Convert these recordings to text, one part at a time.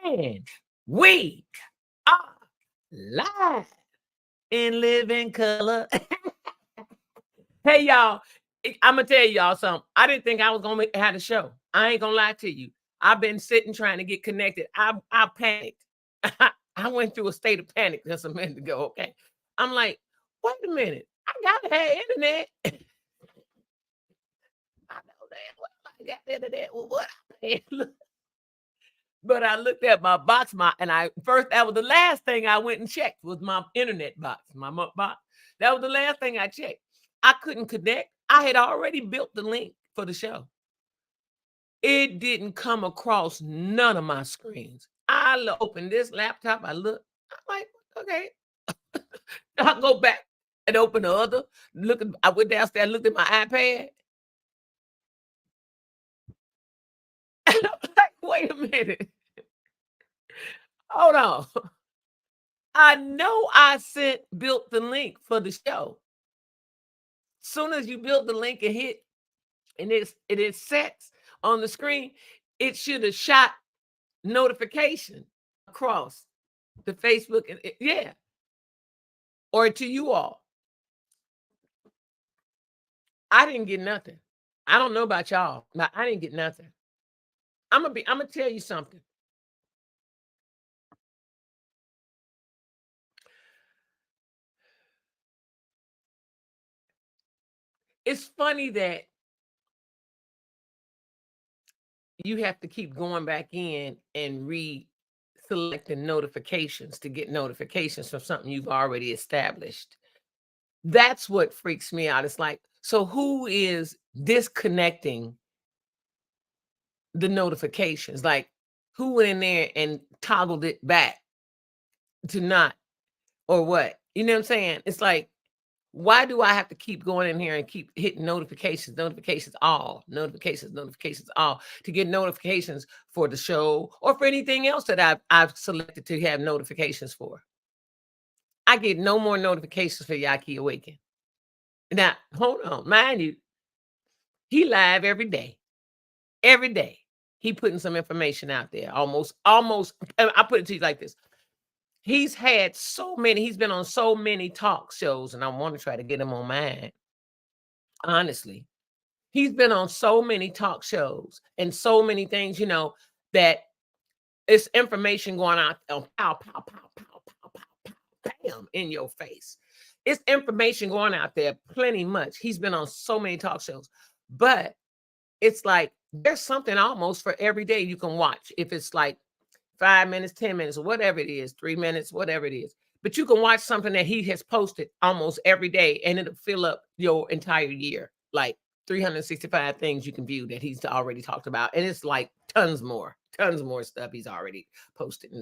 And we are live in living color. Hey, y'all. I'm going to tell y'all something. I didn't think I was going to have a show. I ain't going to lie to you. I've been sitting trying to get connected. I panicked. I went through a state of panic just a minute ago, okay? I'm like, wait a minute. I got to have internet. I know that. Well, I got internet. Well, what? But I looked at my box, that was the last thing I went and checked was my internet box, my box. That was the last thing I checked. I couldn't connect. I had already built the link for the show. It didn't come across none of my screens. I opened this laptop. I look. I'm like, okay. I'll go back and open the other. I went downstairs, looked at my iPad. And I'm like, wait a minute. Hold on. I know I built the link for the show. Soon as you build the link and hit, and it is set on the screen, it should have shot notification across the Facebook, yeah, or to you all. I didn't get nothing. I don't know about y'all, but I didn't get nothing. I'm gonna tell you something. It's funny that you have to keep going back in and selecting notifications to get notifications from something you've already established. That's what freaks me out. It's like, so who is disconnecting the notifications? Like, who went in there and toggled it back to not, or what? You know what I'm saying? It's like, why do I have to keep going in here and keep hitting notifications all to get notifications for the show or for anything else that I've selected to have notifications for? I get no more notifications for Yaki Awaken. Now, hold on. Mind you, he live every day. Every day. He putting some information out there. Almost. I put it to you like this. He's been on so many talk shows, and I want to try to get him on mine. Honestly, he's been on so many talk shows and so many things, that it's information going out on pow, pow, pow, pow, pow, pow, pow, bam, in your face. It's information going out there plenty much. He's been on so many talk shows, but it's like there's something almost for every day you can watch. If it's like 5 minutes, 10 minutes, or whatever it is, 3 minutes, whatever it is. But you can watch something that he has posted almost every day, and it'll fill up your entire year. Like 365 things you can view that he's already talked about. And it's like tons more stuff he's already posted.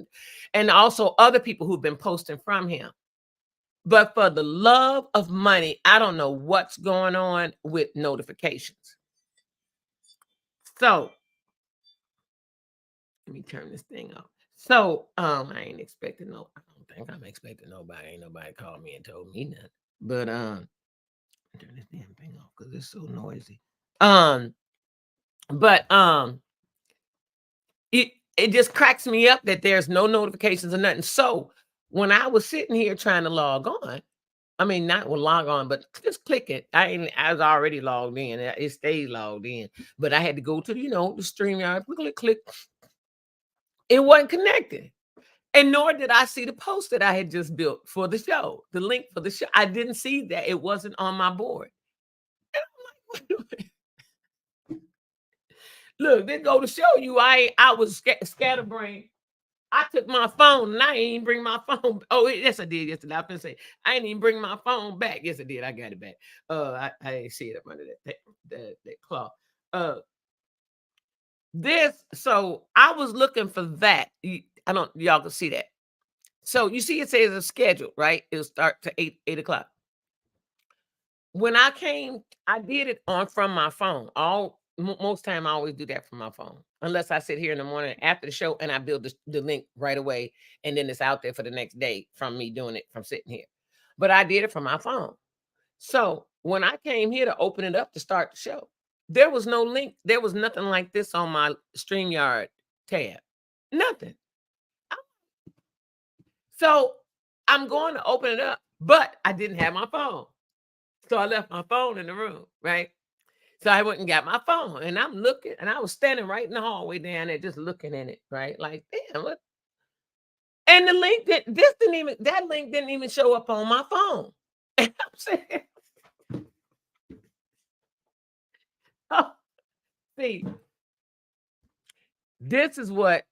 And also other people who've been posting from him. But for the love of money, I don't know what's going on with notifications. So let me turn this thing off. So I ain't expecting I don't think I'm expecting nobody. Ain't nobody called me and told me nothing. But turn this damn thing off because it's so noisy. But it just cracks me up that there's no notifications or nothing. So when I was sitting here trying to log on, I mean, not log on, but just click it. I was already logged in. It stayed logged in, but I had to go to the StreamYard. Click. It wasn't connected. And nor did I see the post that I had just built for the show, the link for the show. I didn't see that. It wasn't on my board. And I'm like, wait a minute. Look, this go to show you I was scatterbrained. I took my phone and I ain't even bring my phone. Oh, yes, I did yesterday. I was gonna say I ain't even bring my phone back. Yes, I did. I got it back. I didn't see it up under that cloth. So I was looking for that. Y'all can see that. So you see, it says a schedule, right? It'll start to 8 o'clock. When I came, I did it from my phone. Most time I always do that from my phone, unless I sit here in the morning after the show and I build the link right away, and then it's out there for the next day from me doing it from sitting here. But I did it from my phone. So when I came here to open it up to start the show, there was no link. There was nothing like this on my StreamYard tab. Nothing. So I'm going to open it up, but I didn't have my phone. So I left my phone in the room, right? So I went and got my phone, and I'm looking, and I was standing right in the hallway down there just looking at it, right? Like, damn, what? And the link that link didn't even show up on my phone. And I'm saying, oh, see, this is what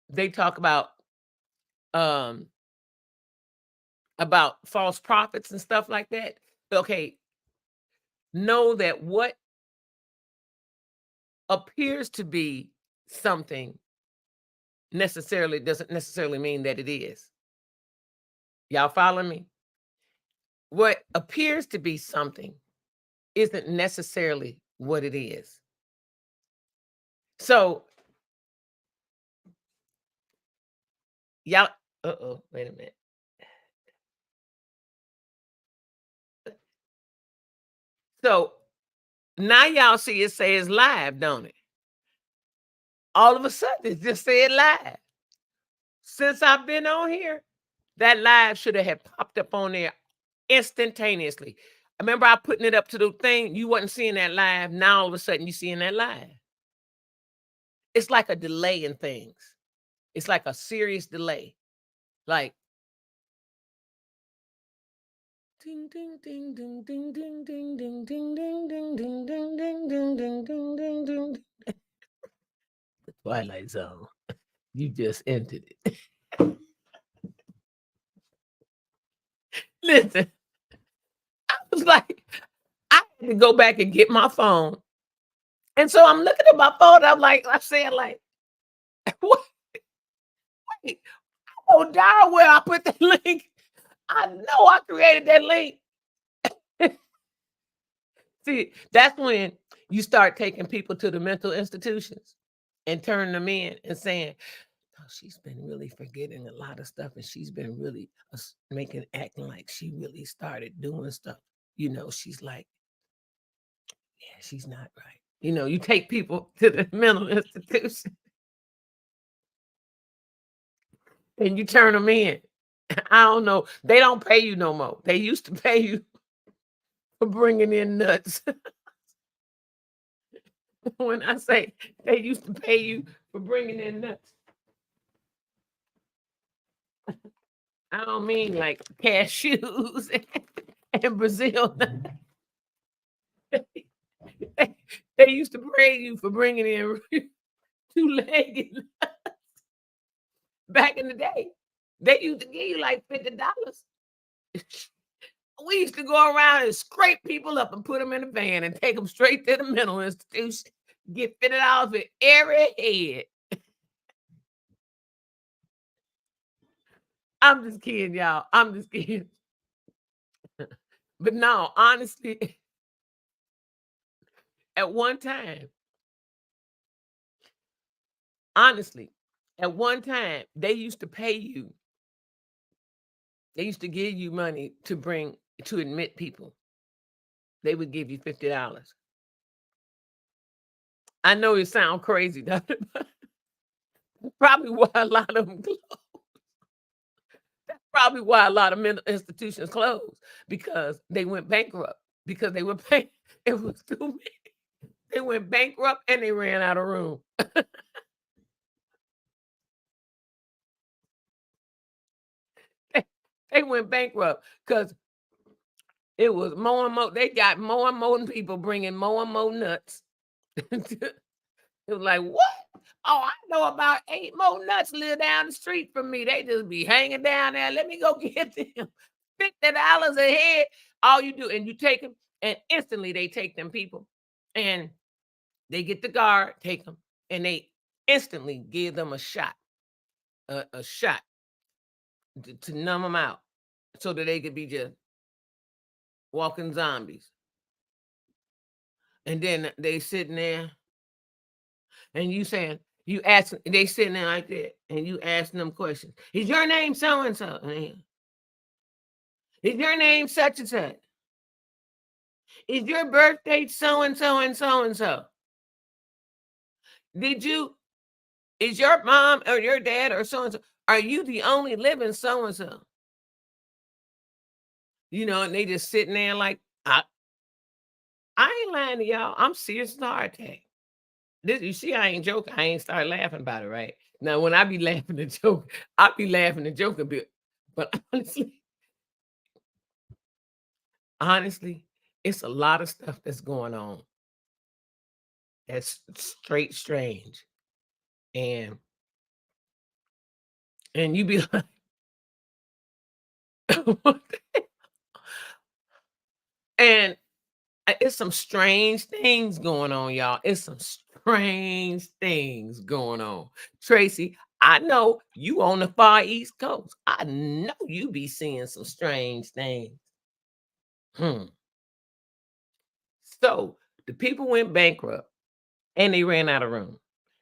they talk um about false prophets and stuff like that. Okay, know that what appears to be something necessarily doesn't necessarily mean that it is. Y'all follow me? What appears to be something isn't necessarily what it is. So, y'all, wait a minute. So now y'all see it says live, don't it? All of a sudden, it just said live. Since I've been on here, that live should have had popped up on there instantaneously. I remember I putting it up to the thing. You wasn't seeing that live. Now all of a sudden you seeing that live. It's like a delay in things. It's like a serious delay. Like ding ding ding ding ding ding ding ding ding ding ding ding ding ding ding ding ding ding ding. The Twilight Zone. You just entered it. Listen, I was like, I had to go back and get my phone. And so I'm looking at my phone. I'm saying, like, what? Wait, I know darn well I put that link. I know I created that link. See, that's when you start taking people to the mental institutions and turning them in and saying, oh, she's been really forgetting a lot of stuff, and she's been really acting like she really started doing stuff. She's like, yeah, she's not right. You take people to the mental institution and you turn them in. I don't know. They don't pay you no more. They used to pay you for bringing in nuts. When I say they used to pay you for bringing in nuts, I don't mean like cashews and Brazil nuts. They used to pay you for bringing in two-legged nuts. Back in the day, they used to give you like $50. We used to go around and scrape people up and put them in a van and take them straight to the mental institution. Get $50 for every head. I'm just kidding, y'all. I'm just kidding. But no, honestly, at one time, they used to pay you. They used to give you money to admit people. They would give you $50. I know it sounds crazy, doesn't it? But that's probably why a lot of them closed. That's probably why a lot of mental institutions closed, because they went bankrupt, because they were paying. It was too many. They went bankrupt and they ran out of room. They went bankrupt because it was more and more. They got more and more people bringing more and more nuts. It was like, what? Oh, I know about 8 more nuts live down the street from me. They just be hanging down there. Let me go get them. $50 a head. All you do, and you take them, and instantly they take them people. And they get the guard, take them, and they instantly give them a shot. A shot to numb them out so that they could be just walking zombies. And then they sitting there and they sitting there like that, and you asking them questions. Is your name so and so? Is your name such and such? Is your birthday so and so and so and so? Did you Is your mom or your dad or so and so? Are you the only living so and so? And they just sitting there like, I ain't lying to y'all. I'm serious as a heart attack. This, you see, I ain't joking. I ain't start laughing about it, right? Now, when I be laughing and joke, I be laughing and joking a bit. But honestly, it's a lot of stuff that's going on that's straight strange. And you be like, what and it's some strange things going on, y'all. It's some strange things going on. Tracy, I know you on the far East Coast. I know you be seeing some strange things. Hmm. So the people went bankrupt and they ran out of room.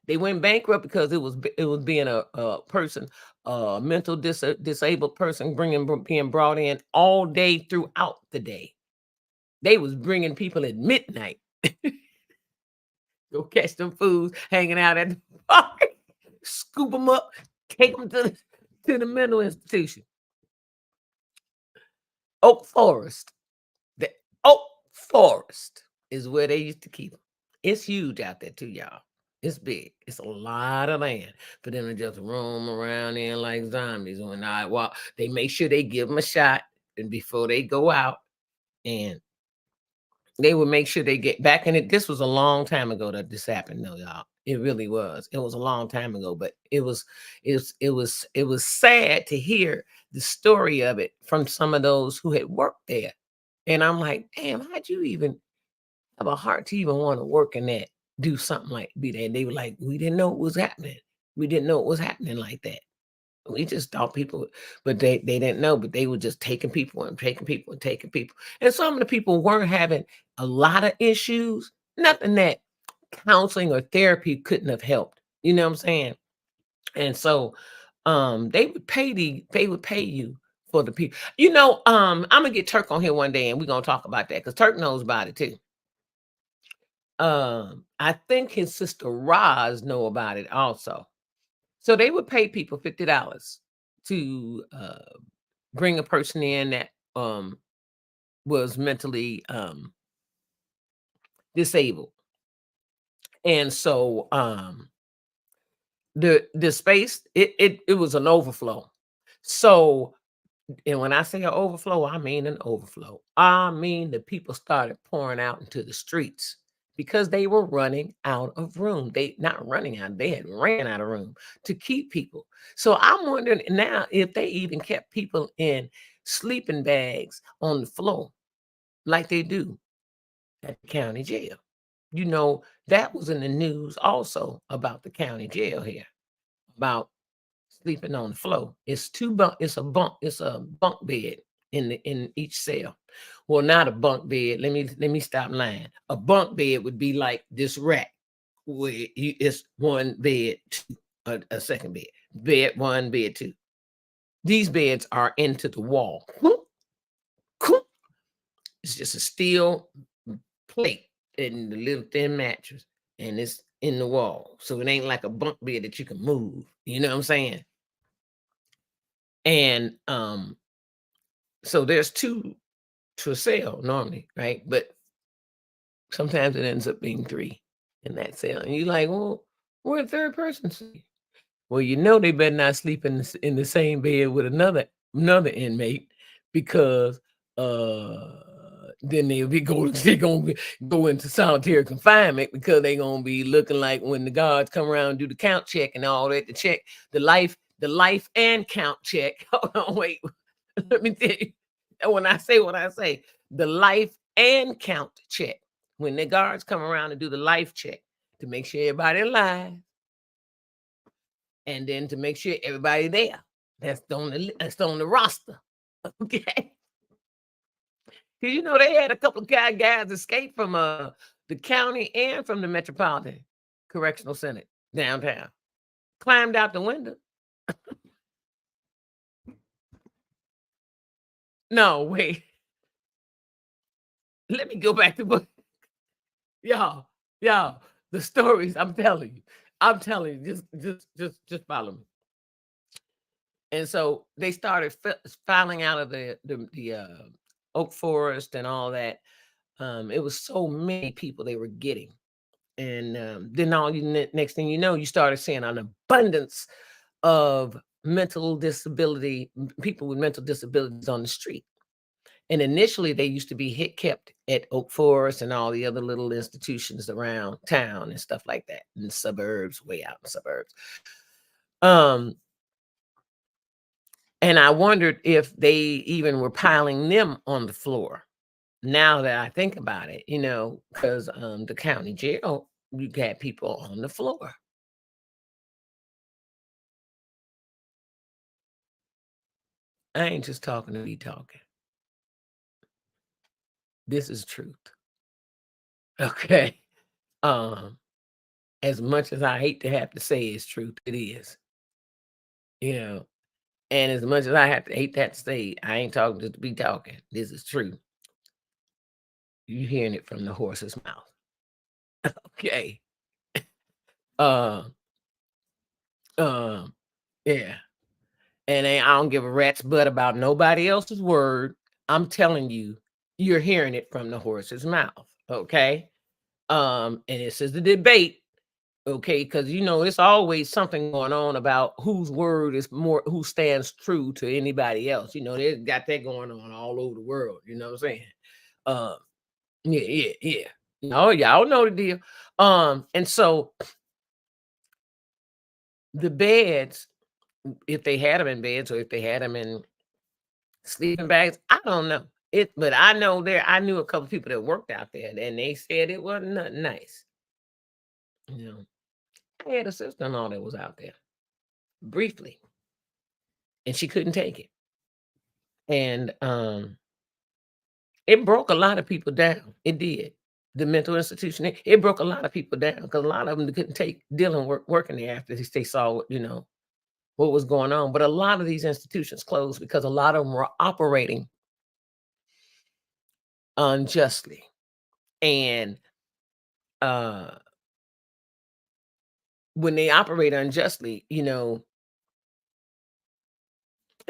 They went bankrupt because it was being a person, a mental disabled person being brought in all day throughout the day. They was bringing people at midnight. Go catch them fools hanging out at the park, scoop them up, take them to the mental institution. Oak Forest. The Oak Forest is where they used to keep them. It's huge out there too, y'all. It's big. It's a lot of land for them to just roam around in like zombies. When I walk, they make sure they give them a shot and before they go out, and they would make sure they get back in it. This was a long time ago that this happened, though, y'all. It really was. It was a long time ago, but it was sad to hear the story of it from some of those who had worked there. And I'm like, damn, how'd you even have a heart to even want to work in that, do something like be there? And they were like, we didn't know it was happening. We didn't know it was happening like that. We just thought people, but they didn't know, but they were just taking people and taking people and taking people. And some of the people weren't having a lot of issues, nothing that counseling or therapy couldn't have helped. You know what I'm saying? And so they would pay you for the people. I'm gonna get Turk on here one day and we're gonna talk about that because Turk knows about it too. I think his sister Roz know about it also. So they would pay people $50 to bring a person in that was mentally disabled. And so the space, it was an overflow. So, and when I say an overflow, I mean an overflow. I mean the people started pouring out into the streets because they were running out of room. They not running out, they had ran out of room to keep people. So I'm wondering now if they even kept people in sleeping bags on the floor like they do at the county jail. That was in the news also about the county jail here, about sleeping on the floor. It's a bunk bed in each cell. Well, not a bunk bed. Let me stop lying. A bunk bed would be like this rack where it's one bed, two, a second bed. Bed one, bed two. These beds are into the wall. It's just a steel plate and the little thin mattress, and it's in the wall. So it ain't like a bunk bed that you can move. You know what I'm saying? And so there's two to a cell normally, right? But sometimes it ends up being three in that cell. And you're like, well, where a third person sleep? Well, they better not sleep in the same bed with another inmate because then they'll be they're gonna go into solitary confinement because they're gonna be looking like when the guards come around and do the count check and all that, to check the life and count check. Hold on, wait. Let me tell you. When I say what I say, the life and count check. When the guards come around and do the life check to make sure everybody alive, and then to make sure everybody there that's on the roster. Okay. Because they had a couple of guys escape from the county and from the Metropolitan Correctional Center downtown. Climbed out the window. No, wait. Let me go back to what y'all, the stories I'm telling you. I'm telling you, just follow me. And so they started filing out of the oak forest and all that. It was so many people they were getting, and then next thing you know, you started seeing an abundance of mental disability people with mental disabilities on the street. And initially, they used to be kept at Oak Forest and all the other little institutions around town and stuff like that, in the suburbs, way out in the suburbs. Um, and I wondered if they even were piling them on the floor. Now that I think about it, because the county jail, you got people on the floor. I ain't just talking to be talking. This is truth. Okay. Um, as much as I hate to have to say it's truth, it is. You know, and as much as I hate that to say, I ain't talking just to be talking. This is true. You hearing it from the horse's mouth. Okay. Um, yeah. And I don't give a rat's butt about nobody else's word. I'm telling you, you're hearing it from the horse's mouth. Okay. And this is the debate. Okay, because it's always something going on about whose word is more, who stands true to anybody else. They got that going on all over the world. You know what I'm saying? Um, yeah. Oh, y'all know the deal. And so the beds, if they had them in beds or if they had them in sleeping bags, I don't know. But I know I knew a couple people that worked out there, and they said it wasn't nothing nice. I had a sister-in-law that was out there briefly, and she couldn't take it. And it broke a lot of people down. It did. The mental institution, it broke a lot of people down because a lot of them couldn't take dealing working there after they saw what was going on. But a lot of these institutions closed because a lot of them were operating unjustly. And when they operate unjustly, it's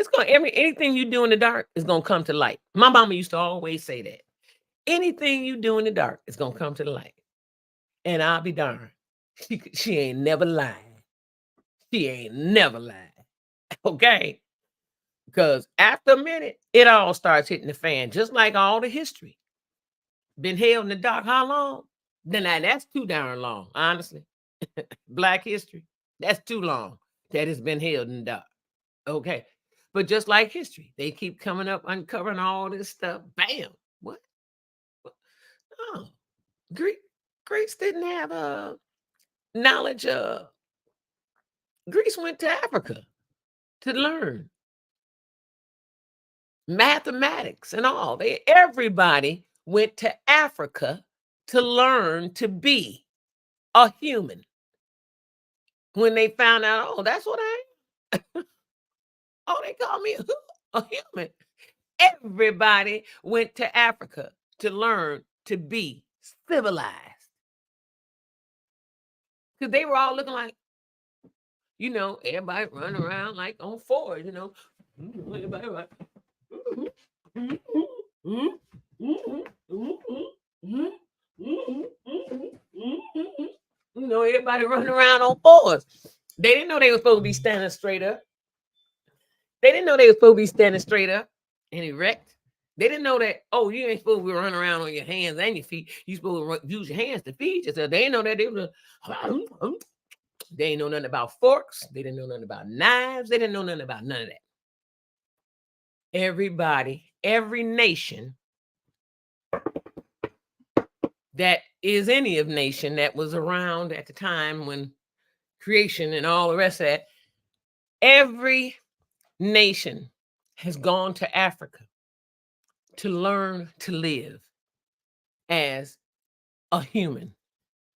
going anything you do in the dark is gonna come to light. My mama used to always say that. Anything you do in the dark is gonna come to the light. And I'll be darned. She ain't never lied. She ain't never lied. Okay. Because after a minute, it all starts hitting the fan, just like all the history. Been held in the dark how long? Then that's too darn long, honestly. Black history, that's too long that it's been held in the dark. Okay. But just like history, they keep coming up, uncovering all this stuff. Bam. What? Oh, Greece didn't have knowledge. Greece went to Africa to learn mathematics and all. Everybody went to Africa to learn to be a human. When they found out, oh, that's what I am. Oh, they call me a human. Everybody went to Africa to learn to be civilized. Because they were all looking like, everybody running around like on Ford, everybody like, everybody running around on fours. They didn't know they were supposed to be standing straight up. They didn't know they were supposed to be standing straight up and erect. They didn't know that, oh, you ain't supposed to be running around on your hands and your feet. You supposed to use your hands to feed yourself. They didn't know that. They didn't know nothing about forks. They didn't know nothing about knives. They didn't know nothing about none of that. Everybody, every nation that is any of nation that was around at the time when creation and all the rest of that, every nation has gone to Africa to learn to live as a human.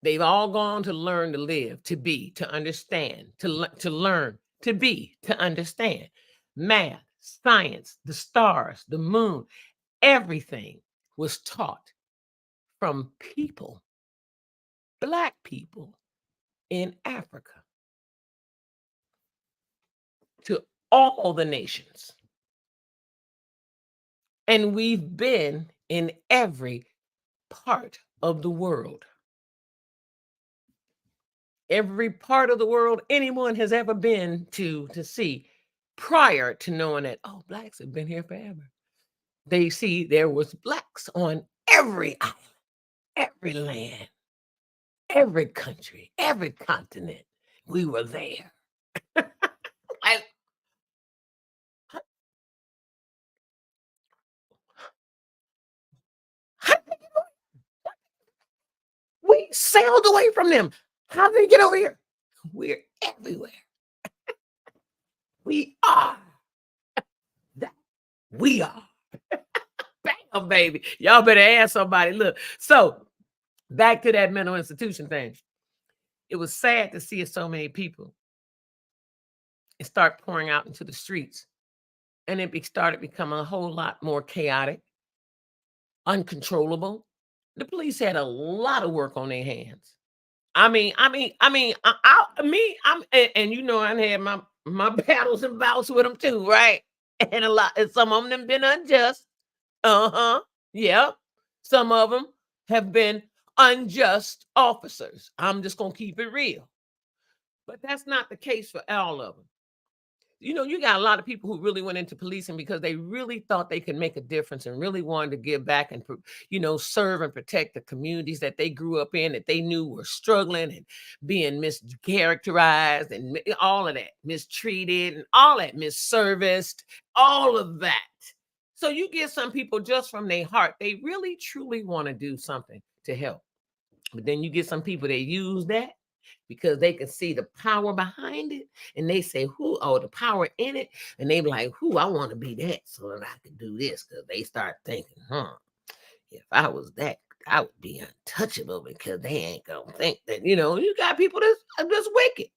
They've all gone to learn to live, to be, to understand, to learn, to be, to understand. Math, science, the stars, the moon, everything was taught from people, Black people, in Africa to all the nations. And we've been in every part of the world. Every part of the world anyone has ever been to see prior to knowing that, oh, blacks have been here forever. They see there was blacks on every island, every land, every country, every continent. We were there. I, we sailed away from them. How did they get over here? We're everywhere. We are that. We are. Bam, baby. Y'all better ask somebody. Look, so back to that mental institution thing. It was sad to see so many people and start pouring out into the streets. And it started becoming a whole lot more chaotic, uncontrollable. The police had a lot of work on their hands. I'm and you know, I had my battles and bouts with them too, right? And some of them been unjust. Yeah. Some of them have been unjust officers. I'm just gonna keep it real. But that's not the case for all of them. You know, you got a lot of people who really went into policing because they really thought they could make a difference and really wanted to give back and, you know, serve and protect the communities that they grew up in, that they knew were struggling and being mischaracterized and all of that, mistreated and all that, misserviced, all of that. So you get some people just from their heart, they really truly want to do something to help. But then you get some people that use that because they can see the power behind it, and they say, "Who? Oh, the power in it," and they be like, "Who? I want to be that, so that I can do this." Because they start thinking, if I was that, I would be untouchable because they ain't gonna think that. You know, you got people that's wicked,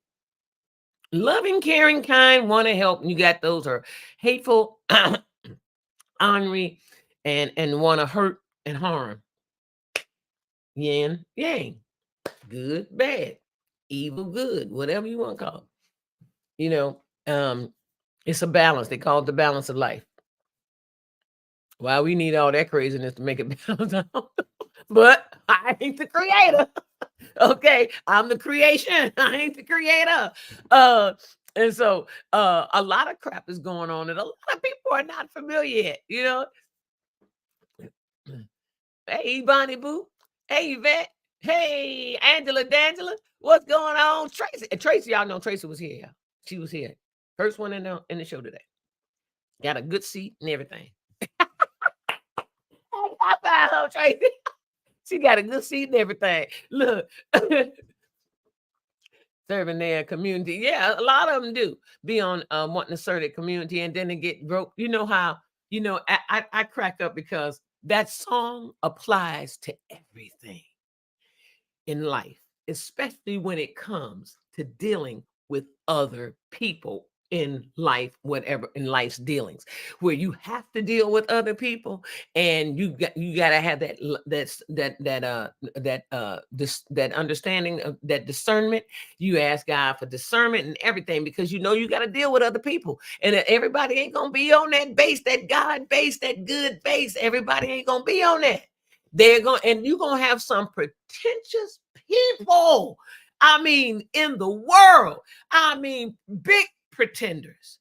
loving, caring, kind, want to help. And you got those are hateful, ornery, and want to hurt and harm. Yin, yang, good, bad, evil, good, whatever you want to call it. You know, it's a balance. They call it the balance of life. Why we need all that craziness to make it balance out. But I ain't the creator. Okay, I'm the creation. I ain't the creator. And so a lot of crap is going on, and a lot of people are not familiar yet. You know, hey Bonnie Boo, hey Yvette, hey Angela D'Angela, what's going on? Tracy, Tracy, y'all know Tracy was here. She was here, first one in the show today. Got a good seat and everything. I found her, Tracy. She got a good seat and everything. Look, serving their community. Yeah, a lot of them do be on wanting to serve their community, and then they get broke. You know how, you know, I crack up because that song applies to everything in life, especially when it comes to dealing with other people in life, whatever in life's dealings, where you have to deal with other people, and you got to have that understanding of that discernment. You ask God for discernment and everything, because you know you got to deal with other people, and everybody ain't gonna be on that base, that God base, that good base. Everybody ain't gonna be on that. They're going, and you're gonna have some pretentious people. I mean, in the world. I mean, big pretenders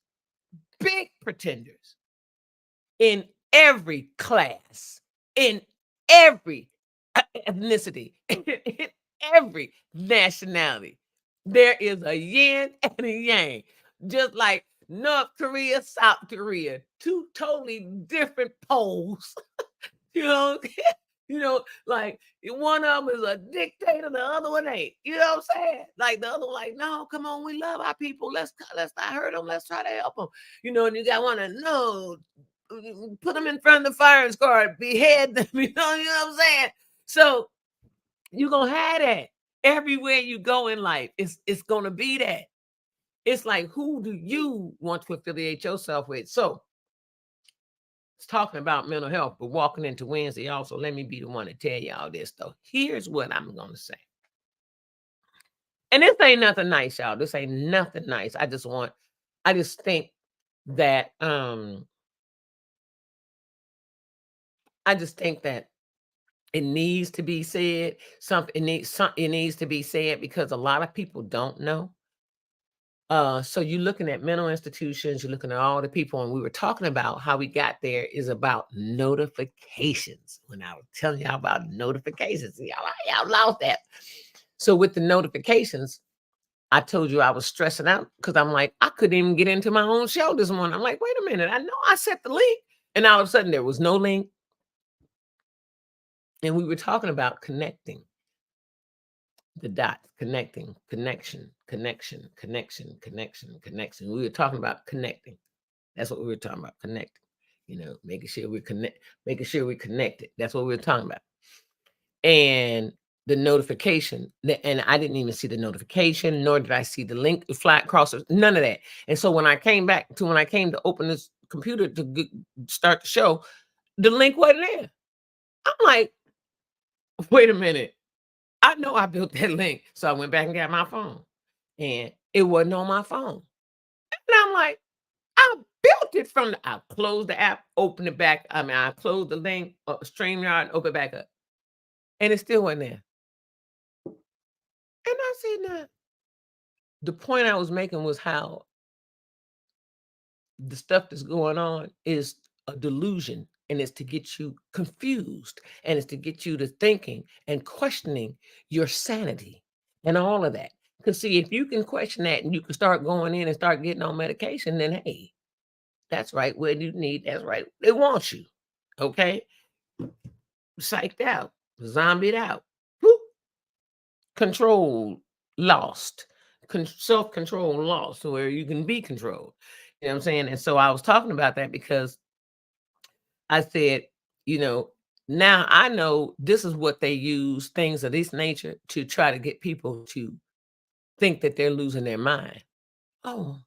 in every class, in every ethnicity, in every nationality. There is a yin and a yang, just like North Korea, South Korea, two totally different poles. You know, like one of them is a dictator, the other one ain't. You know what I'm saying? Like the other one, like, no, come on, we love our people. Let's not hurt them. Let's try to help them. You know, and you got one that no, put them in front of the firing squad, behead them. You know what I'm saying? So you're gonna have that everywhere you go in life. It's gonna be that. It's like, who do you want to affiliate yourself with? So it's talking about mental health, but walking into Wednesday also, let me be the one to tell y'all this though. Here's what I'm going to say. And this ain't nothing nice, y'all. This ain't nothing nice. I just think that I just think that it needs to be said. It needs to be said because a lot of people don't know. So you're looking at mental institutions, you're looking at all the people, and we were talking about how we got there is about notifications. When I was telling y'all about notifications, y'all lost that. So with the notifications, I told you I was stressing out because I'm like, I couldn't even get into my own show this morning. I'm like, wait a minute, I know I set the link, and all of a sudden there was no link. And we were talking about connecting the dots, connection. We were talking about connecting. That's what we were talking about, connecting. Making sure we're connected. That's what we were talking about. And the notification, and I didn't even see the notification, nor did I see the link fly across, none of that. And so when I came to open this computer to start the show, the link wasn't there. I'm like, wait a minute. I know I built that link. So I went back and got my phone, and it wasn't on my phone. And I'm like, I built it I closed the app, opened it back. I closed the link, StreamYard, and opened it back up. And it still wasn't there. And I said, nah. The point I was making was how the stuff that's going on is a delusion, and it's to get you confused, and it's to get you to thinking and questioning your sanity and all of that. Because see, if you can question that and you can start going in and start getting on medication, then hey, that's right where you need. That's right. They want you. Okay. Psyched out, zombied out, whoop, control lost, self-control lost, where you can be controlled. You know what I'm saying? And so I was talking about that because I said, now I know this is what they use, things of this nature, to try to get people to think that they're losing their mind. Oh,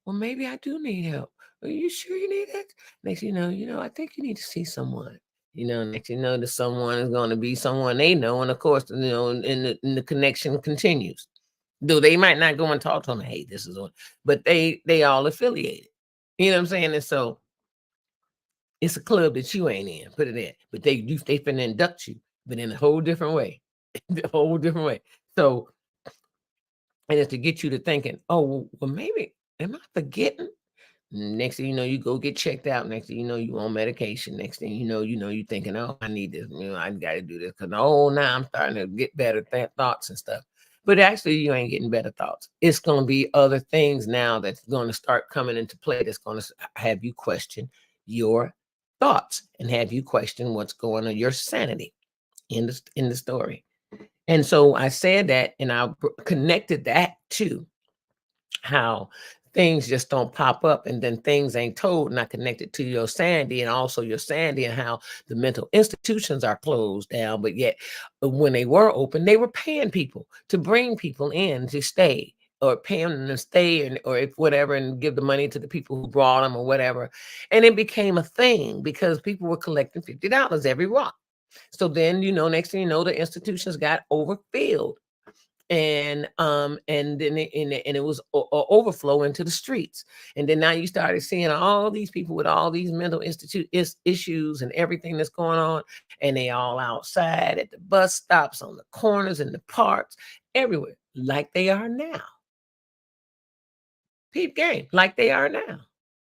well, maybe I do need help. Are you sure you need it? Next, I think you need to see someone. Next, that someone is going to be someone they know, and of course, and the connection continues. Though they might not go and talk to them, hey, this is on, but they all affiliated. You know what I'm saying? And so it's a club that you ain't in, put it in. But they finna induct you, but in a whole different way. A whole different way. So, and it's to get you to thinking, oh, well, maybe, am I forgetting? Next thing you know, you go get checked out. Next thing you know, you on medication. Next thing you know, you thinking, oh, I need this. I got to do this. Because, now I'm starting to get better thoughts and stuff. But actually, you ain't getting better thoughts. It's going to be other things now that's going to start coming into play that's going to have you question your thoughts and have you question what's going on, your sanity in the story. And so I said that, and I connected that to how things just don't pop up, and then things ain't told, not connected to your sanity, and also your sanity, and how the mental institutions are closed down. But yet, when they were open, they were paying people to bring people in to stay, or paying them to stay, or if whatever, and give the money to the people who brought them or whatever. And it became a thing because people were collecting $50 every walk. So then, next thing you know, the institutions got overfilled, and then it was overflow into the streets. And then now you started seeing all these people with all these mental issues and everything that's going on, and they all outside at the bus stops, on the corners, in the parks, everywhere, like they are now. Peep game, like they are now.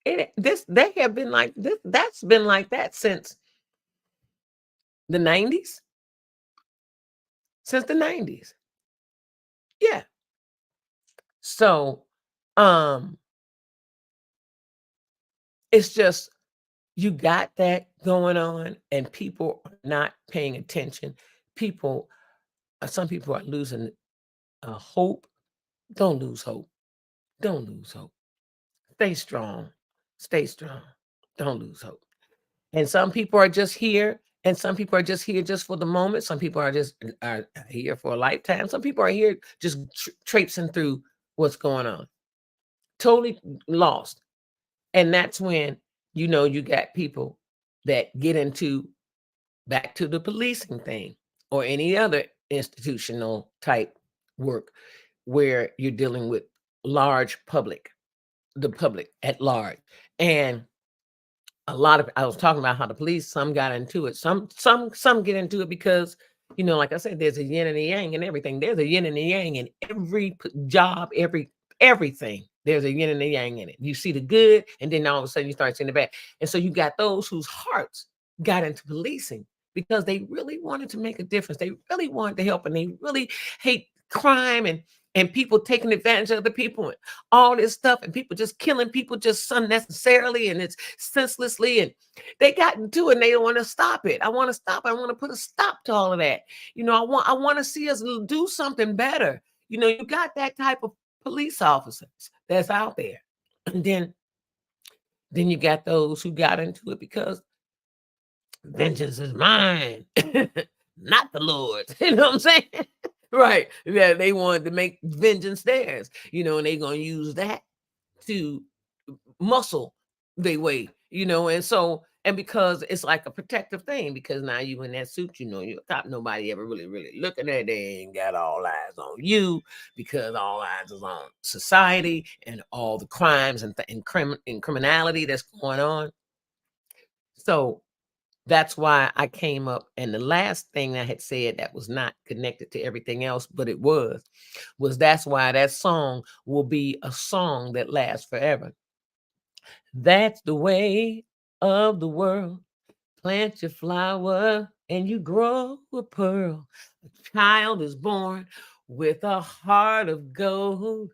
They have been like this. That's been like that since the 90s. Since the 90s. Yeah. So, it's just, you got that going on, and people are not paying attention. Some people are losing hope. Don't lose hope. Don't lose hope. Stay strong. Stay strong. Don't lose hope. And some people are just here, and some people are just here just for the moment. Some people are just here for a lifetime. Some people are here just traipsing through what's going on. Totally lost. And that's when, you got people that get into back to the policing thing or any other institutional type work, where you're dealing with large public, the public at large. And a lot of, I was talking about how the police, some got into it. Some get into it because, like I said, there's a yin and a yang and everything. There's a yin and a yang in every job, everything. There's a yin and a yang in it. You see the good, and then all of a sudden you start seeing the bad. And so you got those whose hearts got into policing because they really wanted to make a difference. They really wanted to help, and they really hate crime and people taking advantage of other people and all this stuff, and people just killing people just unnecessarily and it's senselessly, and they got into it and they don't want to stop it. I want to stop. I want to put a stop to all of that. I want to see us do something better. You got that type of police officers that's out there. And then you got those who got into it because vengeance is mine, not the Lord's. You know what I'm saying? Right. Yeah, they wanted to make vengeance theirs, and they're gonna use that to muscle their way, and because it's like a protective thing, because now you in that suit, you're a cop, nobody ever really looking at it. They ain't got all eyes on you because all eyes is on society and all the crimes and criminality that's going on. So that's why I came up, and the last thing I had said that was not connected to everything else, but it was that's why that song will be a song that lasts forever. That's the way of the world. Plant your flower and you grow a pearl. A child is born with a heart of gold.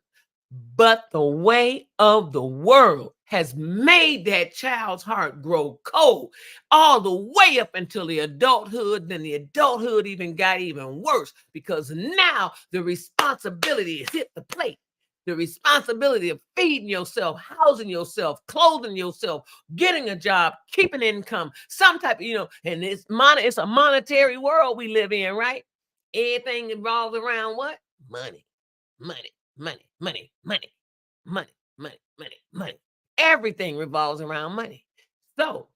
But the way of the world has made that child's heart grow cold all the way up until the adulthood. Then the adulthood even got even worse because now the responsibility is hit the plate. The responsibility of feeding yourself, housing yourself, clothing yourself, getting a job, keeping income, some type of, and it's a monetary world we live in, right? Everything involves around what? Money, money, money, money, money, money, money, money, money. Everything revolves around money. So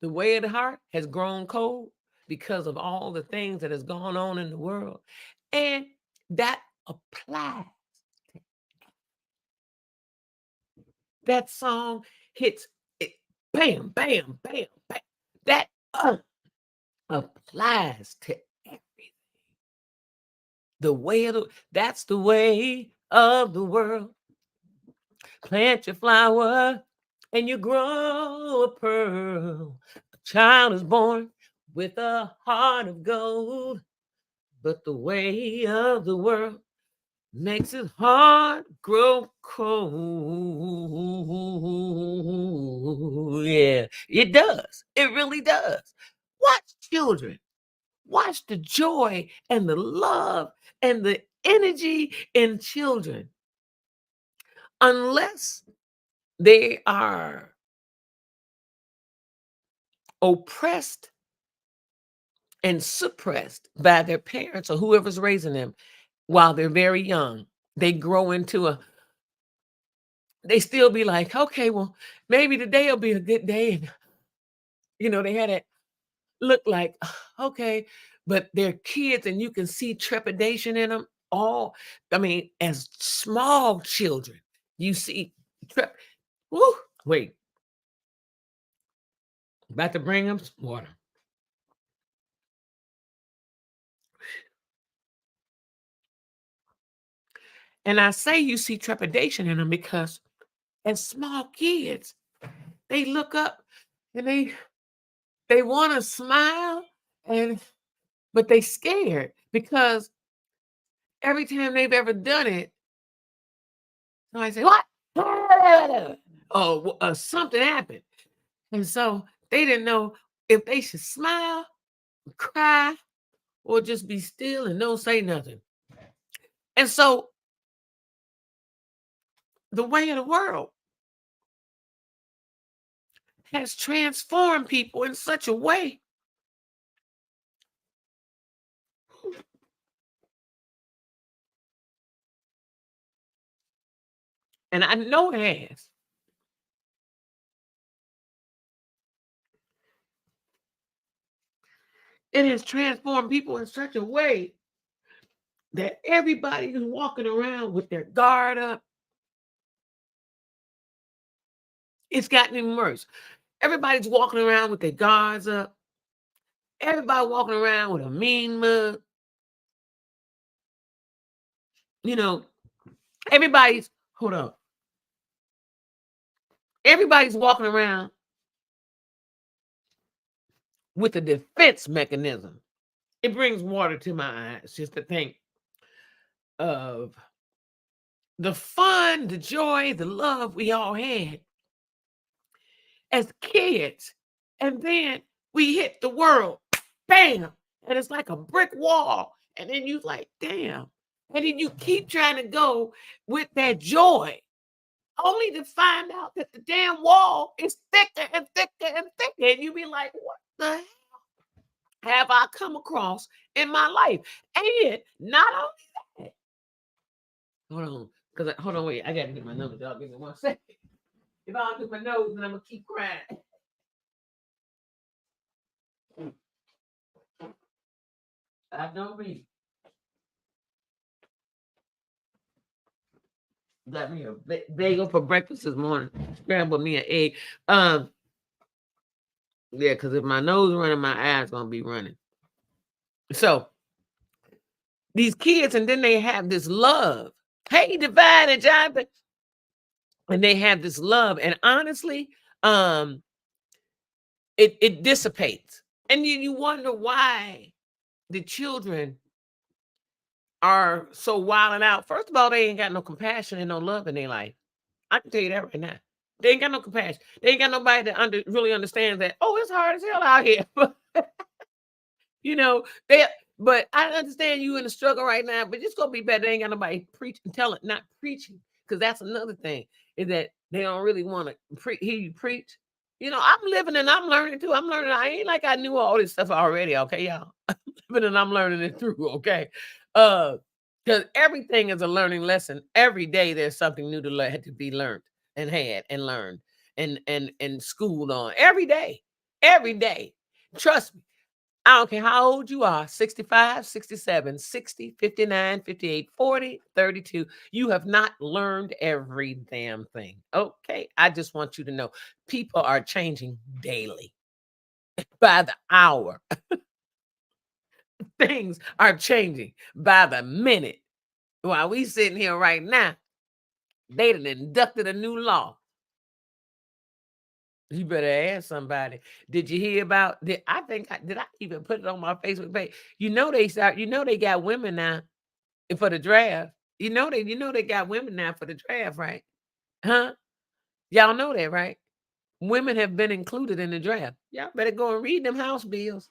the way of the heart has grown cold because of all the things that has gone on in the world. And that applies. That song hits it, bam, bam, bam, bam. That applies to everything. That's the way of the world. Plant your flower and you grow a pearl. A child is born with a heart of gold, but the way of the world makes his heart grow cold. Yeah, it does. It really does. Watch children. Watch the joy and the love and the energy in children. Unless they are oppressed and suppressed by their parents or whoever's raising them while they're very young, they grow into they still be like, okay, well, maybe today will be a good day. And, they had it look like, okay, but they're kids and you can see trepidation in them. As small children, you see, trep. Woo, wait, about to bring them some water. And I say you see trepidation in them because as small kids, they look up and they want to smile, but they scared because every time they've ever done it, somebody say, "What?" Oh, something happened. And so they didn't know if they should smile, cry, or just be still and don't say nothing. And so the way of the world has transformed people in such a way. And I know it has. It has transformed people in such a way that everybody is walking around with their guard up. It's gotten even worse. Everybody's walking around with their guards up. Everybody walking around with a mean mug. You know, everybody's, hold on. Everybody's walking around with a defense mechanism. It brings water to my eyes just to think of the fun, the joy, the love we all had as kids. And then we hit the world, bam, and it's like a brick wall. And then you like, damn. And then you keep trying to go with that joy, only to find out that the damn wall is thicker and thicker and thicker. And you be like, what the hell have I come across in my life? And not only that, hold on, wait, I gotta get my nose, y'all. Give me 1 second. If I don't do my nose, then I'm gonna keep crying. I don't read. Got me a bagel for breakfast this morning. Scrambled me an egg. Yeah, because if my nose running, my eyes gonna be running. So these kids, and then they have this love. Hey, Divine and Jonathan, and they have this love, and honestly, it dissipates, and you wonder why the children are so wilding out. First of all, they ain't got no compassion and no love in their life. I can tell you that right now. They ain't got no compassion. They ain't got nobody that really understands that. Oh, it's hard as hell out here. You know, but I understand you in the struggle right now, but it's gonna be better. They ain't got nobody preaching, telling, not preaching, because that's another thing, is that they don't really want to hear you preach. You know, I'm living and I'm learning too. I'm learning. I ain't like I knew all this stuff already. Okay, y'all. I'm living and I'm learning it through. Okay. Because everything is a learning lesson. Every day there's something new to be learned and had and learned and schooled on. Every day. Every day. Trust me. I don't care how old you are, 65, 67, 60, 59, 58, 40, 32. You have not learned every damn thing. Okay. I just want you to know people are changing daily by the hour. Things are changing by the minute. While we sitting here right now, they done inducted a new law. You better ask somebody. Did you hear about? Did I even put it on my Facebook page? You know they got women now for the draft. You know they got women now for the draft, right? Huh? Y'all know that, right? Women have been included in the draft. Y'all better go and read them House bills.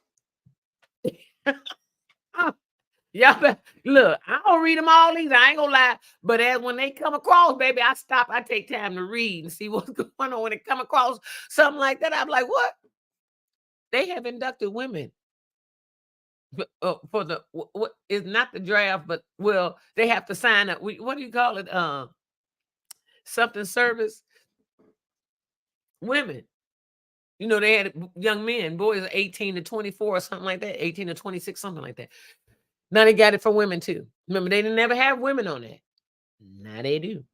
Y'all better, look, I don't read them all either. I ain't gonna lie. But as when they come across, baby, I stop. I take time to read and see what's going on. When it come across something like that, I'm like, what? They have inducted women for the what is not the draft, but well, they have to sign up. What do you call it? Something service. Women. You know, they had young men, boys 18 to 24 or something like that, 18 to 26, something like that. Now they got it for women too. Remember, they didn't never have women on that. Now they do.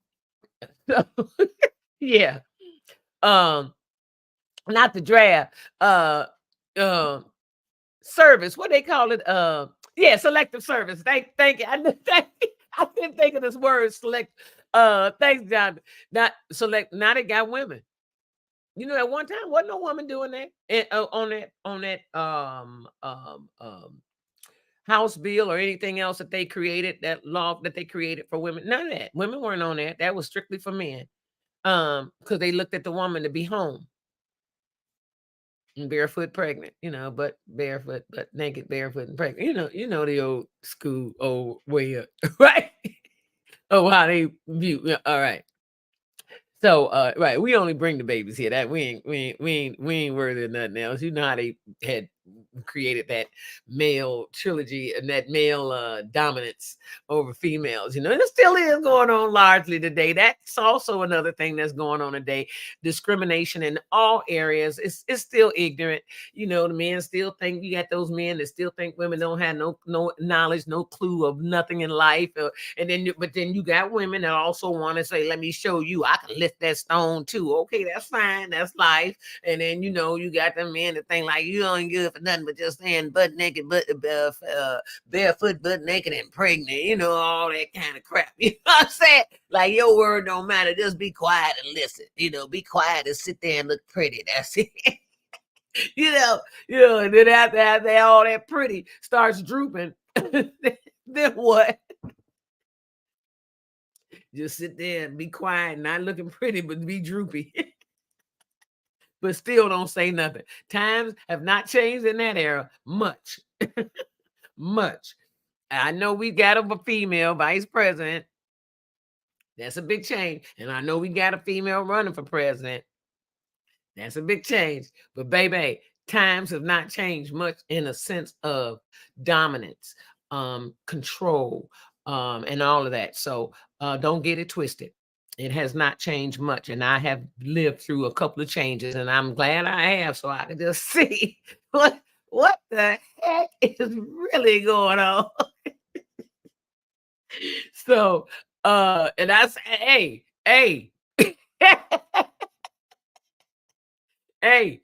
So, yeah. Not the draft. Service. What they call it? Yeah, selective service. Thank you. I didn't think of this word select. Thanks, John. Not select. Now they got women. You know, at one time wasn't no woman doing that. And, on that House bill or anything else that they created, that law that they created for women. None of that. Women weren't on that. That was strictly for men. Because they looked at the woman to be home. And barefoot pregnant, but barefoot, but naked, barefoot, and pregnant. You know the old school, old way of, right? Oh, how they view. Yeah, all right. So, right, we only bring the babies here. That we ain't worthy of nothing else. You know how they had created that male trilogy and that male dominance over females. You know, and it still is going on largely today. That's also another thing that's going on today. Discrimination in all areas. It's still ignorant. You know, the men still think, you got those men that still think women don't have no knowledge, no clue of nothing in life. But then you got women that also want to say, let me show you, I can lift that stone too. Okay, that's fine. That's life. And then, you know, you got them men that think like you ain't good for nothing but just staying butt naked, barefoot, butt naked, and pregnant, you know, all that kind of crap. You know what I'm saying? Like, your word don't matter. Just be quiet and listen. You know, be quiet and sit there and look pretty. That's it. And then after all that pretty starts drooping, then what? Just sit there and be quiet, not looking pretty, but be droopy. But still don't say nothing. Times have not changed in that era much. Much. I know we got a female vice president. That's a big change. And I know we got a female running for president. That's a big change. But baby, times have not changed much in a sense of dominance, control, and all of that. So don't get it twisted. It has not changed much. And I have lived through a couple of changes, and I'm glad I have, so I can just see what the heck is really going on. So and I say, hey, hey,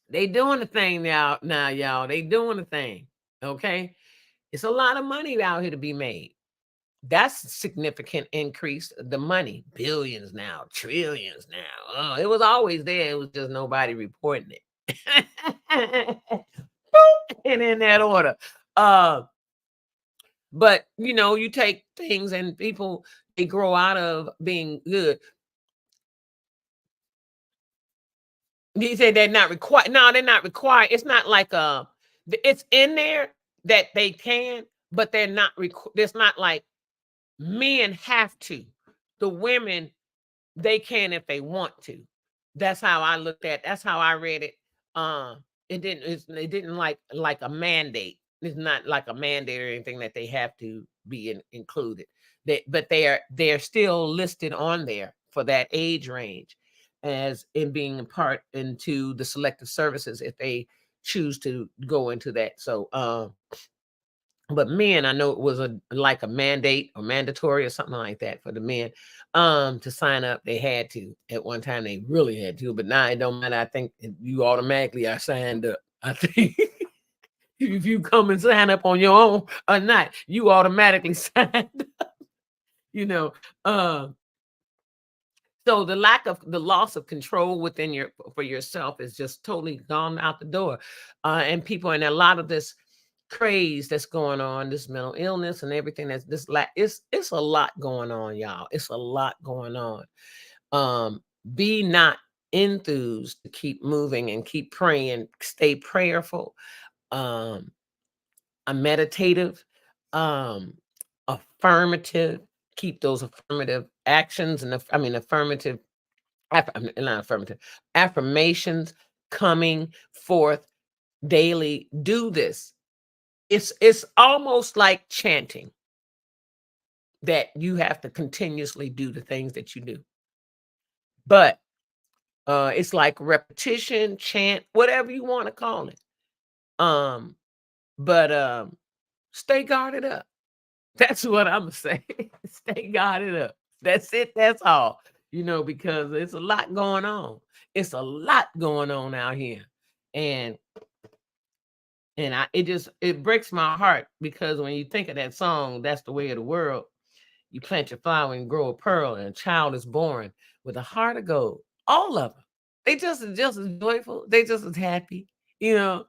they doing the thing now, y'all. They doing the thing. Okay. It's a lot of money out here to be made. That's a significant increase. The money, billions now, trillions now. Oh, it was always there. It was just nobody reporting it. And in that order. But you know, you take things and people, they grow out of being good. You say they're not required. No, they're not required. It's not like it's in there that they can, but they're not it's not like men have to. The women, they can if they want to. That's how I looked at. That's how I read it. It didn't like a mandate. It's not like a mandate or anything that they have to be included. But they're still listed on there for that age range as in being a part into the selective services if they choose to go into that. So but men, I know it was like a mandate or mandatory or something like that for the men to sign up. They had to at one time. They really had to, but now it don't matter. I think you automatically are signed up. I think if you come and sign up on your own or not, you automatically signed up. You know, so the loss of control within for yourself is just totally gone out the door. And people, and a lot of this craze that's going on, this mental illness and everything it's a lot going on, y'all. It's a lot going on. Be not enthused to keep moving and keep praying, stay prayerful, a meditative, affirmative, keep those affirmative actions and affirmations coming forth daily. Do this. It's almost like chanting, that you have to continuously do the things that you do. But it's like repetition, chant, whatever you want to call it. But stay guarded up. That's what I'm gonna say. Stay guarded up. That's it. That's all. You know, because it's a lot going on. It's a lot going on out here. And it breaks my heart, because when you think of that song, That's the Way of the World, you plant your flower and grow a pearl, and a child is born with a heart of gold. All of them. They just as joyful. They just as happy, you know.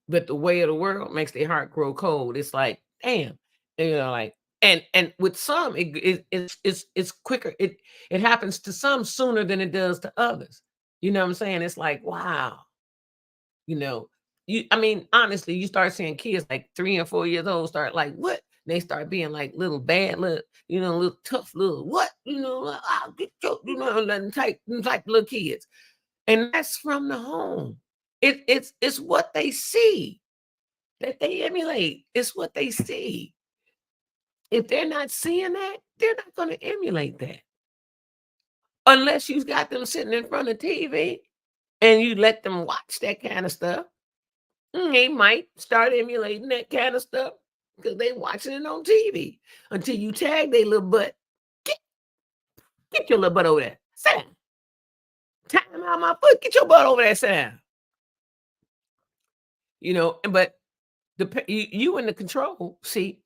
But the way of the world makes their heart grow cold. It's like, damn, you know, like, and with some, it's quicker. It happens to some sooner than it does to others. You know what I'm saying? It's like, wow, you know, honestly, you start seeing kids like 3 and 4 years old start like, what? They start being like little bad, little tough, little what? I'll get you, and type little kids. And that's from the home. It's what they see that they emulate. It's what they see. If they're not seeing that, they're not going to emulate that. Unless you've got them sitting in front of TV and you let them watch that kind of stuff. They might start emulating that kind of stuff because they watching it on TV until you tag their little butt. Get your little butt over there. Sit down. Time out my foot. Get your butt over there. Sit down. But you in the control, see.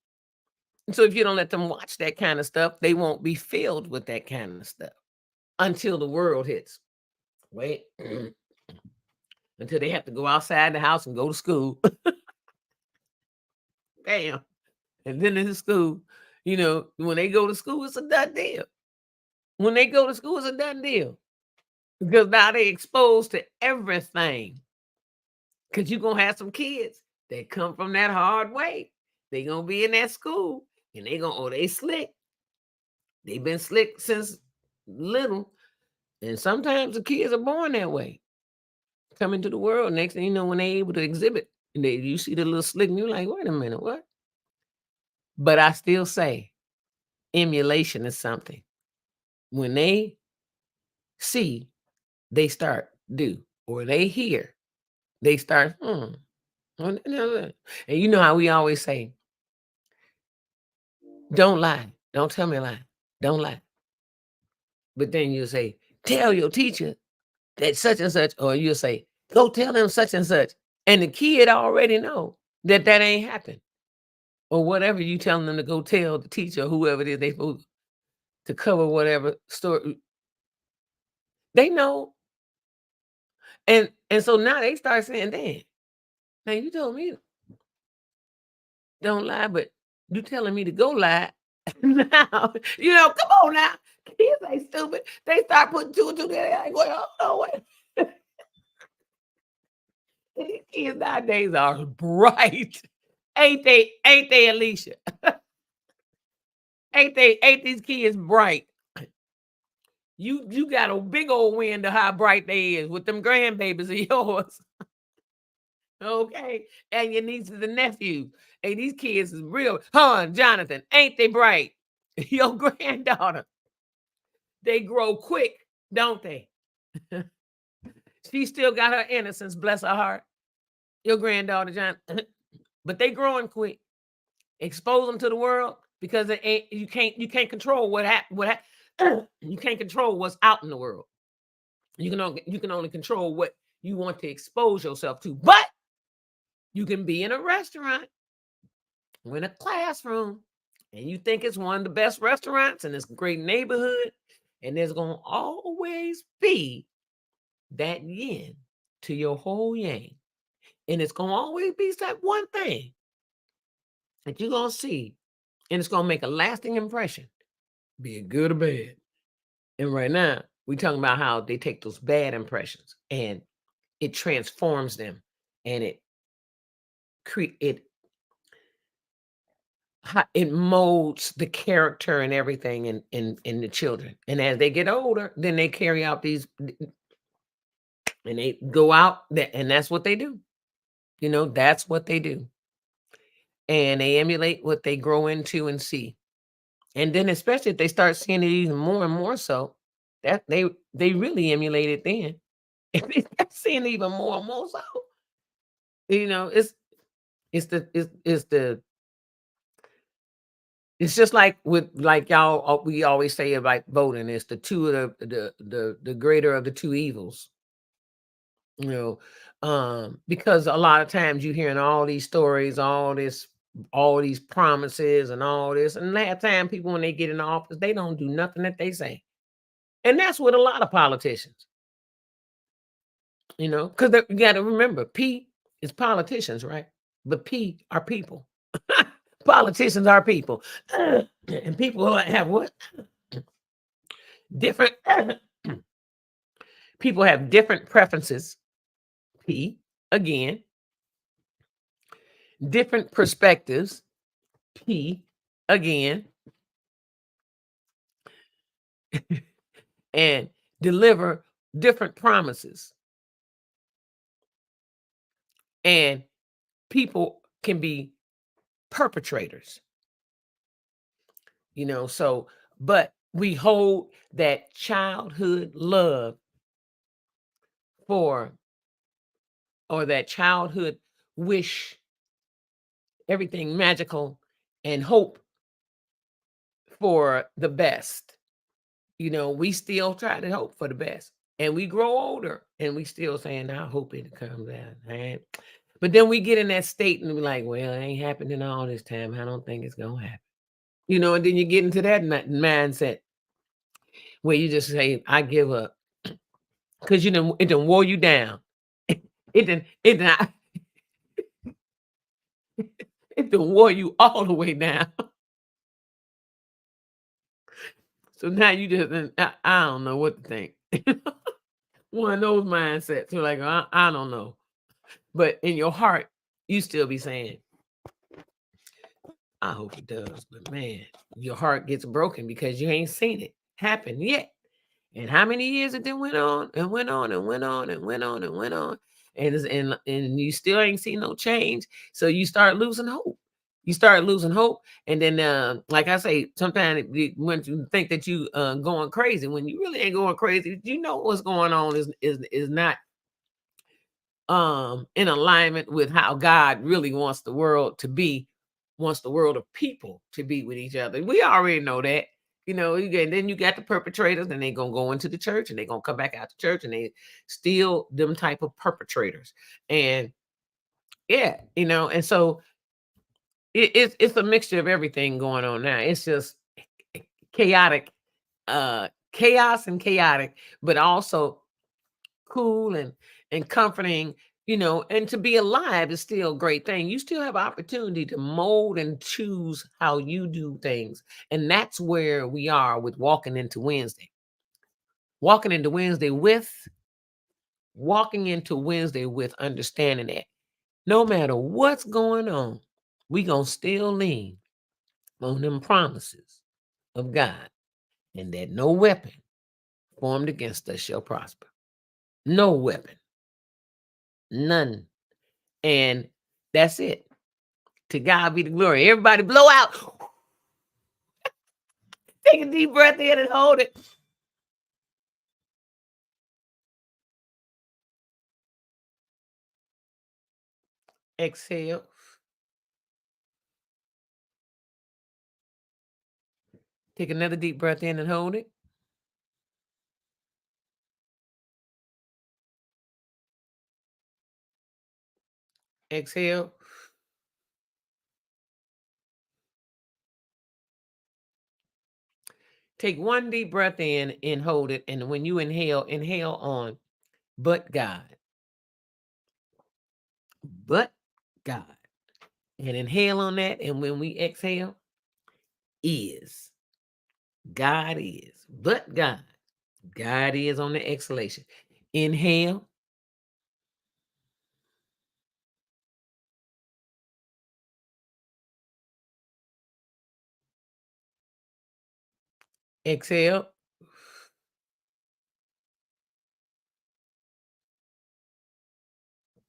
So if you don't let them watch that kind of stuff, they won't be filled with that kind of stuff until the world hits. Wait. Until they have to go outside the house and go to school. Damn. And then in school, when they go to school, it's a done deal. When they go to school, it's a done deal. Because now they exposed to everything. Because you're going to have some kids that come from that hard way. They're going to be in that school. And they slick. They've been slick since little. And sometimes the kids are born that way. Come into the world. Next thing you know, when they're able to exhibit, you see the little slick, and you're like, wait a minute, what? But I still say emulation is something. When they see, they start do. Or they hear, they start, And you know how we always say, don't lie. Don't tell me a lie. Don't lie. But then you'll say, tell your teacher that such and such, or you'll say, go tell them such and such. And the kid already know that ain't happened. Or whatever you telling them to go tell the teacher or whoever it is they supposed to cover whatever story. They know. And so now they start saying, damn, now you told me don't lie, but you telling me to go lie. Now, come on now. Kids ain't stupid. They start putting two and two together. Like, well, oh, wait. These kids nowadays are bright. Ain't they, Alicia? Ain't these kids bright? You got a big old wind of how bright they is with them grandbabies of yours. Okay. And your nieces and nephews. Hey, these kids is real. Jonathan, ain't they bright? Your granddaughter. They grow quick, don't they? She still got her innocence, bless her heart. Your granddaughter, Jonathan. But they growing quick. Expose them to the world because you can't control what you can't control what's out in the world. You can only control what you want to expose yourself to. But you can be in a restaurant or in a classroom and you think it's one of the best restaurants and it's a great neighborhood, and there's going to always be that yin to your whole yang. And it's going to always be that one thing that you're going to see, and it's going to make a lasting impression, be it good or bad. And right now, we're talking about how they take those bad impressions and it transforms them, and it molds the character and everything in the children. And as they get older, then they carry out these, and they go out, and that's what they do. That's what they do. And they emulate what they grow into and see. And then especially if they start seeing it even more and more so, that they really emulate it then. If they start seeing it even more and more so, it's just like y'all, we always say about voting, it's the two of the greater of the two evils. Because a lot of times you hearing all these stories, all these promises and all this, and last time people, when they get in office, they don't do nothing that they say. And that's with a lot of politicians. Because you got to remember, P is politicians, right? But P are people. Politicians are people. And people have what? Different people have different preferences. P, again. Different perspectives. P, again. And deliver different promises. And people can be perpetrators, so, but we hold that childhood love for, or that childhood wish, everything magical, and hope for the best. We still try to hope for the best. And we grow older and we still saying, I hope it comes out. Right? But then we get in that state and we're like, well, it ain't happening all this time. I don't think it's going to happen. And then you get into that mindset where you just say, I give up. Because it done wore you down. It done it done wore you all the way down. So now you just, I don't know what to think. One of those mindsets. You're like, I don't know. But in your heart, you still be saying, I hope it does. But man, your heart gets broken because you ain't seen it happen yet. And how many years it then went on and went on and went on and went on and went on. And you still ain't seen no change. So you start losing hope. You start losing hope. And then like I say, sometimes when you think that you going crazy, when you really ain't going crazy, what's going on is not in alignment with how God really wants the world to be, wants the world of people to be with each other. We already know that. Then you got the perpetrators, and they gonna go into the church, and they gonna come back out to church, and they still them type of perpetrators. And yeah, and so it's a mixture of everything going on now. It's just chaotic, chaos and chaotic, but also cool and comforting, and to be alive is still a great thing. You still have opportunity to mold and choose how you do things. And that's where we are with walking into Wednesday. Walking into Wednesday with understanding that no matter what's going on, we gonna still lean on them promises of God, and that no weapon formed against us shall prosper. No weapon. None. And that's it. To God be the glory. Everybody blow out. Take a deep breath in and hold it. Exhale. Take another deep breath in and hold it. Exhale. Take one deep breath in and hold it. And when you inhale on, but God. But God. And inhale on that. And when we exhale, is. God is. But God. God is on the exhalation. Inhale. Exhale.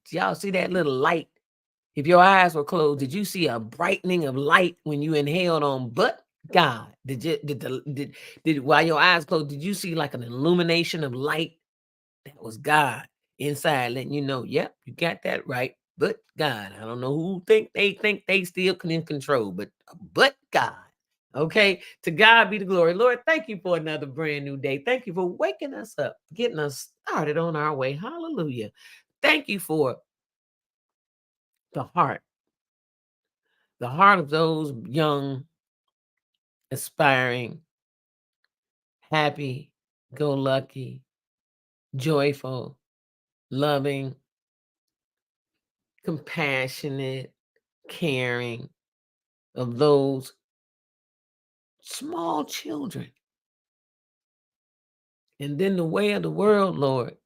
Y'all see that little light? If your eyes were closed, did you see a brightening of light when you inhaled on but God? Did while your eyes closed, did you see like an illumination of light? That was God inside letting you know, yep, you got that right. But God. I don't know who think they still can in control, but God. Okay. To God be the glory. Lord, thank you for another brand new day. Thank you for waking us up, getting us started on our way. Hallelujah. Thank you for the heart of those young, aspiring, happy, go lucky, joyful, loving, compassionate, caring of those small children. And then the way of the world, Lord,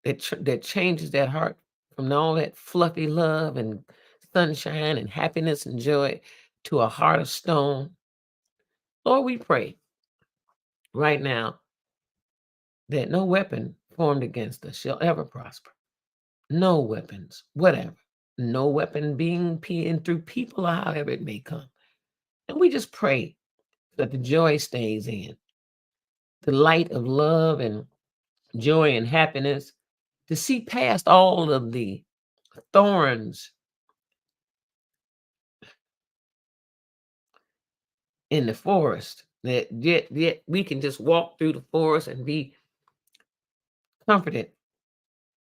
that changes that heart from all that fluffy love and sunshine and happiness and joy to a heart of stone. Lord, we pray right now that no weapon formed against us shall ever prosper. No weapons, whatever. No weapon being through people or however it may come. And we just pray that the joy stays in, the light of love and joy and happiness, to see past all of the thorns in the forest, that yet we can just walk through the forest and be comforted,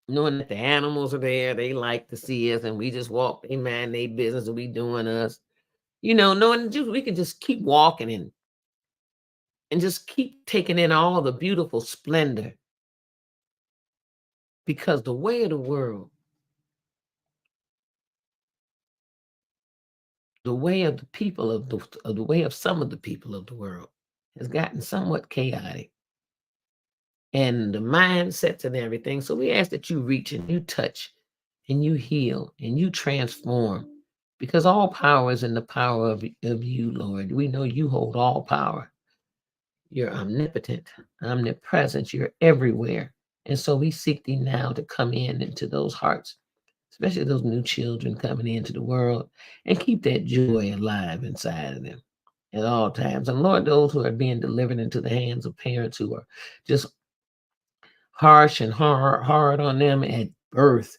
knowing that the animals are there. They like to see us, and we just walk. They mind their business, and we doing us. Knowing we can just keep walking and just keep taking in all the beautiful splendor, because the way of the world, the way of the people of the way of some of the people of the world has gotten somewhat chaotic, and the mindsets and everything. So we ask that you reach and you touch and you heal and you transform, because all power is in the power of you, Lord. We know you hold all power. You're omnipotent, omnipresent, you're everywhere. And so we seek thee now to come in into those hearts, especially those new children coming into the world, and keep that joy alive inside of them at all times. And Lord, those who are being delivered into the hands of parents who are just harsh and hard on them at birth,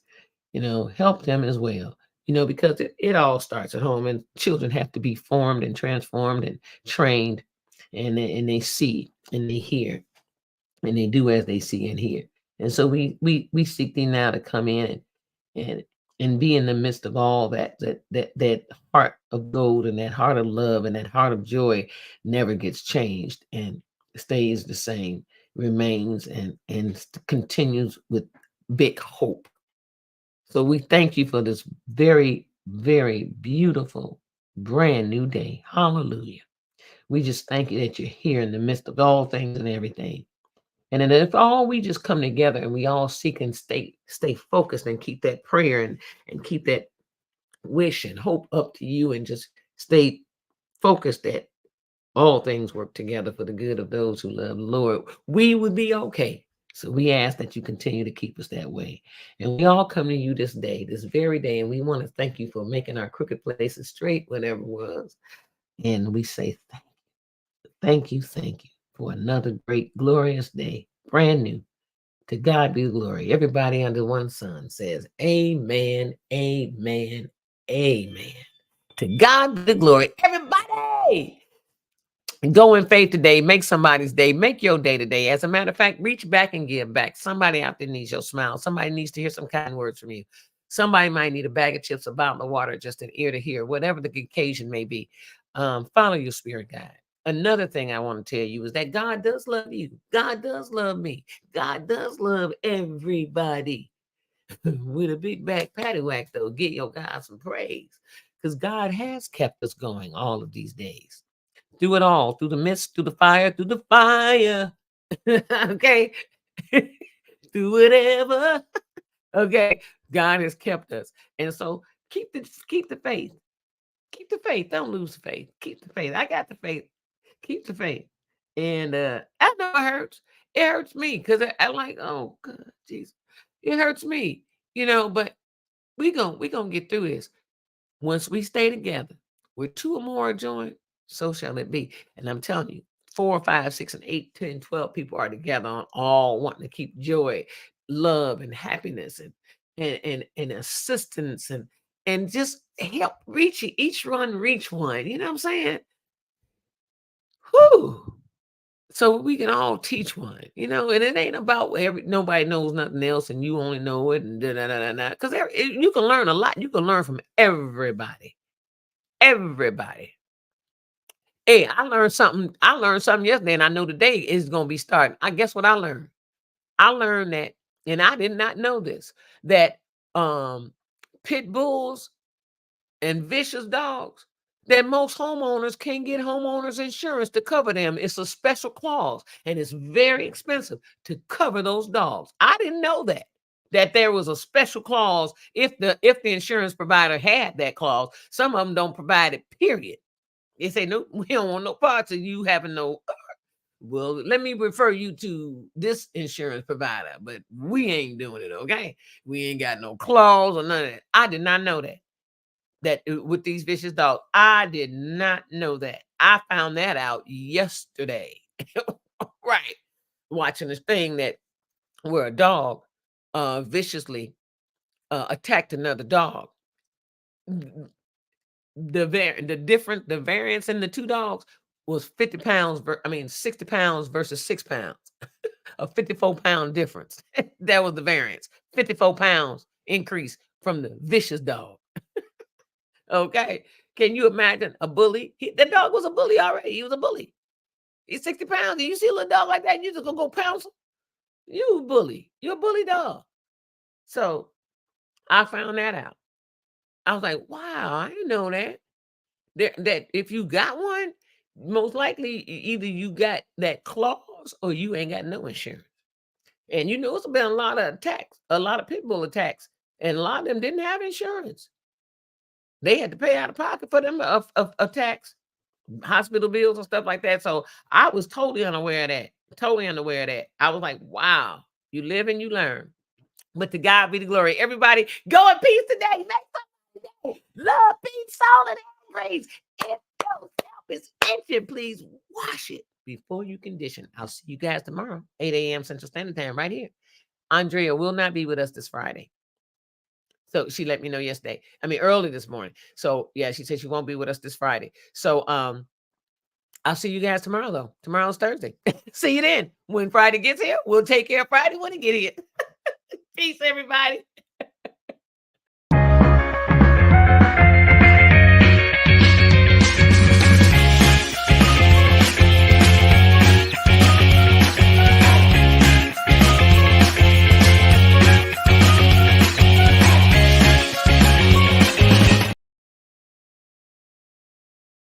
help them as well. Because it all starts at home, and children have to be formed and transformed and trained, and they see and they hear and they do as they see and hear. And so we seek thee now to come in and and be in the midst of all that heart of gold and that heart of love and that heart of joy never gets changed and stays the same, remains and continues with big hope. So we thank you for this very, very beautiful brand new day. Hallelujah. We just thank you that you're here in the midst of all things and everything. And then if all we just come together and we all seek and stay focused and keep that prayer and keep that wish and hope up to you, and just stay focused that all things work together for the good of those who love the Lord, we would be okay. So we ask that you continue to keep us that way. And we all come to you this day, this very day, and we want to thank you for making our crooked places straight, whatever it was. And we say thank you for another great, glorious day, brand new. To God be the glory. Everybody under one sun says, amen, amen, amen. To God be the glory. Everybody, go in faith today. Make somebody's day. Make your day today. As a matter of fact, reach back and give back. Somebody out there needs your smile. Somebody needs to hear some kind words from you. Somebody might need a bag of chips, a bottle of water, just an ear to hear, whatever the occasion may be. Follow your spirit guide. Another thing I want to tell you is that God does love you. God does love me. God does love everybody. With a big back patty whack, though, get your God some praise, because God has kept us going all of these days. Through it all, through the mist, through the fire, through the fire. Okay. Through whatever. Okay. God has kept us. And so keep the faith. Keep the faith. Don't lose faith. Keep the faith. I got the faith. Keep the faith. And I know it hurts. It hurts me because I like, oh God, Jesus. It hurts me, but we gonna get through this. Once we stay together, where two or more are joined, so shall it be. And I'm telling you, 4, 5, 6, and 8, 10, 12 people are together on all wanting to keep joy, love, and happiness and assistance and just help reach each one reach one. You know what I'm saying? Whew. So we can all teach one, and it ain't about nobody knows nothing else and you only know it and da da da da. Because you can learn a lot. You can learn from everybody. Everybody. Hey, I learned something. I learned something yesterday, and I know today is gonna be starting. I guess what I learned. I learned that, and I did not know this, that pit bulls and vicious dogs, that most homeowners can't get homeowners insurance to cover them. It's a special clause, and it's very expensive to cover those dogs. I didn't know that there was a special clause if the insurance provider had that clause. Some of them don't provide it, period. They say, no, we don't want no parts of you having no. Well, let me refer you to this insurance provider, but we ain't doing it, okay? We ain't got no clause or none of that. I did not know that. With these vicious dogs, I did not know that. I found that out yesterday. Right. Watching this thing that where a dog viciously attacked another dog. The variance in the two dogs was 50 pounds, 60 pounds versus 6 pounds, a 54-pound difference. That was the variance. 54 pounds increase from the vicious dog. Okay. Can you imagine a bully? The dog was a bully already. He was a bully. He's 60 pounds. And you see a little dog like that, you just gonna go pounce him? You a bully. You're a bully dog. So I found that out. I was like, wow, I didn't know that. That if you got one, most likely either you got that clause or you ain't got no insurance. And it's been a lot of attacks, a lot of pit bull attacks, and a lot of them didn't have insurance. They had to pay out of pocket for them of attacks, hospital bills and stuff like that. So I was totally unaware of that. Totally unaware of that. I was like, wow, you live and you learn. But to God be the glory. Everybody, go in peace today. Make something today. Love, peace, solid, and grace. If your scalp is itching, please wash it before you condition. I'll see you guys tomorrow, 8 a.m. Central Standard Time, right here. Andrea will not be with us this Friday. So she let me know early this morning. So yeah, she said she won't be with us this Friday. So I'll see you guys tomorrow, though. Tomorrow's Thursday. See you then. When Friday gets here, we'll take care of Friday when it get here. Peace, everybody.